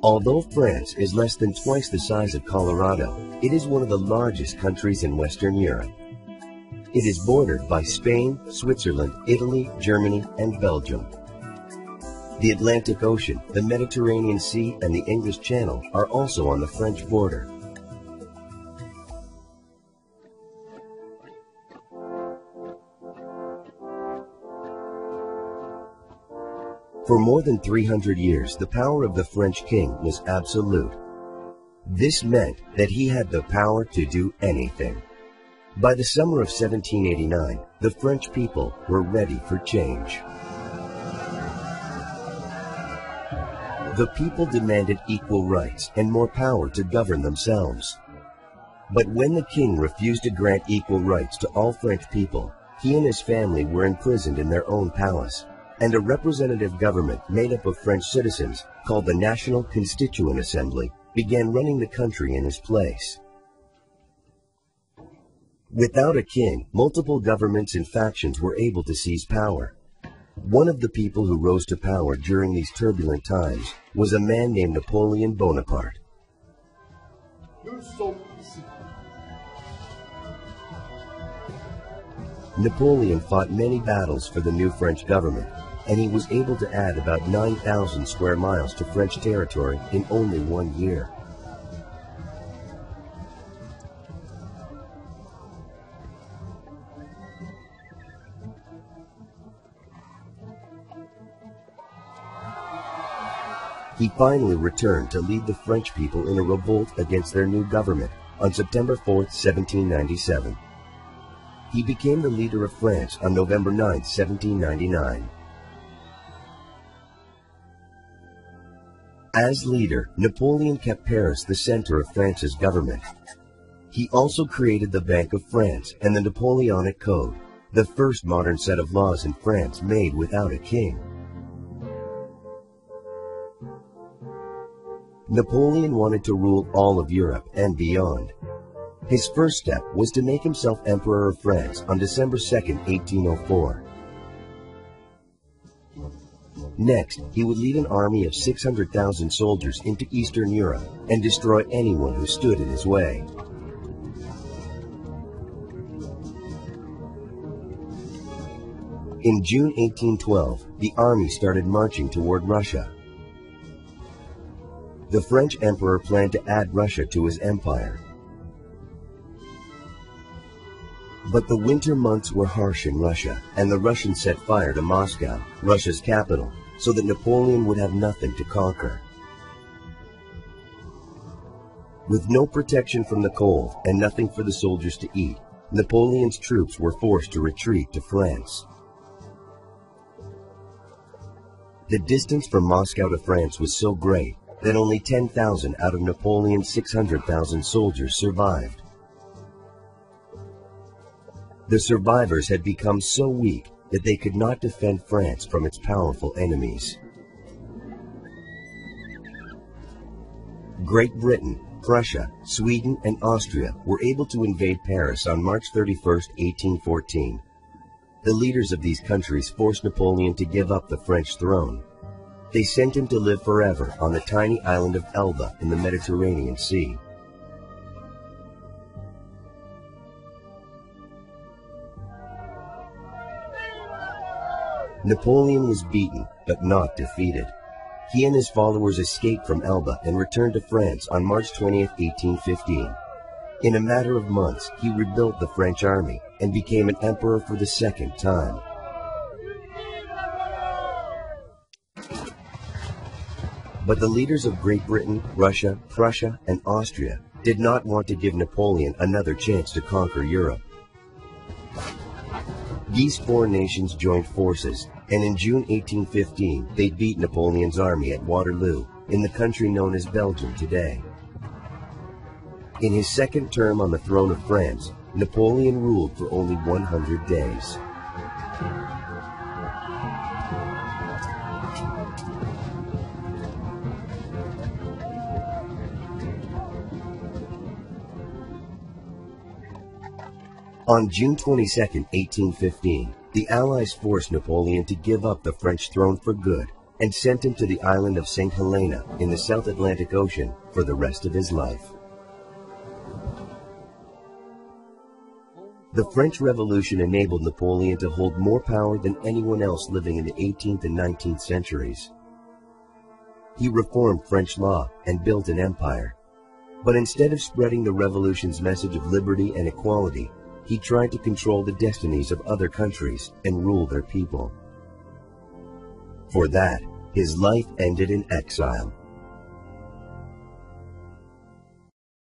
Although France is less than twice the size of Colorado, it is one of the largest countries in Western Europe. It is bordered by Spain, Switzerland, Italy, Germany, and Belgium. The Atlantic Ocean, the Mediterranean Sea, and the English Channel are also on the French border. For more than 300 years, the power of the French king was absolute. This meant that he had the power to do anything. By the summer of 1789, the French people were ready for change. The people demanded equal rights and more power to govern themselves. But when the king refused to grant equal rights to all French people, he and his family were imprisoned in their own palace, and a representative government made up of French citizens, called the National Constituent Assembly, began running the country in his place. Without a king, multiple governments and factions were able to seize power. One of the people who rose to power during these turbulent times was a man named Napoleon Bonaparte. Napoleon fought many battles for the new French government, and he was able to add about 9,000 square miles to French territory in only 1 year. He finally returned to lead the French people in a revolt against their new government on September 4, 1797. He became the leader of France on November 9, 1799. As leader, Napoleon kept Paris the center of France's government. He also created the Bank of France and the Napoleonic Code, the first modern set of laws in France made without a king. Napoleon wanted to rule all of Europe and beyond. His first step was to make himself Emperor of France on December 2, 1804. Next, he would lead an army of 600,000 soldiers into Eastern Europe and destroy anyone who stood in his way. In June 1812, the army started marching toward Russia. The French emperor planned to add Russia to his empire. But the winter months were harsh in Russia, and the Russians set fire to Moscow, Russia's capital, so that Napoleon would have nothing to conquer. With no protection from the cold and nothing for the soldiers to eat, Napoleon's troops were forced to retreat to France. The distance from Moscow to France was so great that only 10,000 out of Napoleon's 600,000 soldiers survived. The survivors had become so weak that they could not defend France from its powerful enemies. Great Britain, Prussia, Sweden, and Austria were able to invade Paris on March 31, 1814. The leaders of these countries forced Napoleon to give up the French throne. They sent him to live forever on the tiny island of Elba in the Mediterranean Sea. Napoleon was beaten, but not defeated. He and his followers escaped from Elba and returned to France on March 20, 1815. In a matter of months, he rebuilt the French army and became an emperor for the second time. But the leaders of Great Britain, Russia, Prussia, and Austria did not want to give Napoleon another chance to conquer Europe. These four nations joined forces, and in June 1815, they beat Napoleon's army at Waterloo, in the country known as Belgium today. In his second term on the throne of France, Napoleon ruled for only 100 days. On June 22, 1815, the Allies forced Napoleon to give up the French throne for good and sent him to the island of St. Helena in the South Atlantic Ocean for the rest of his life. The French Revolution enabled Napoleon to hold more power than anyone else living in the 18th and 19th centuries. He reformed French law and built an empire. But instead of spreading the revolution's message of liberty and equality, he tried to control the destinies of other countries and rule their people. For that, his life ended in exile.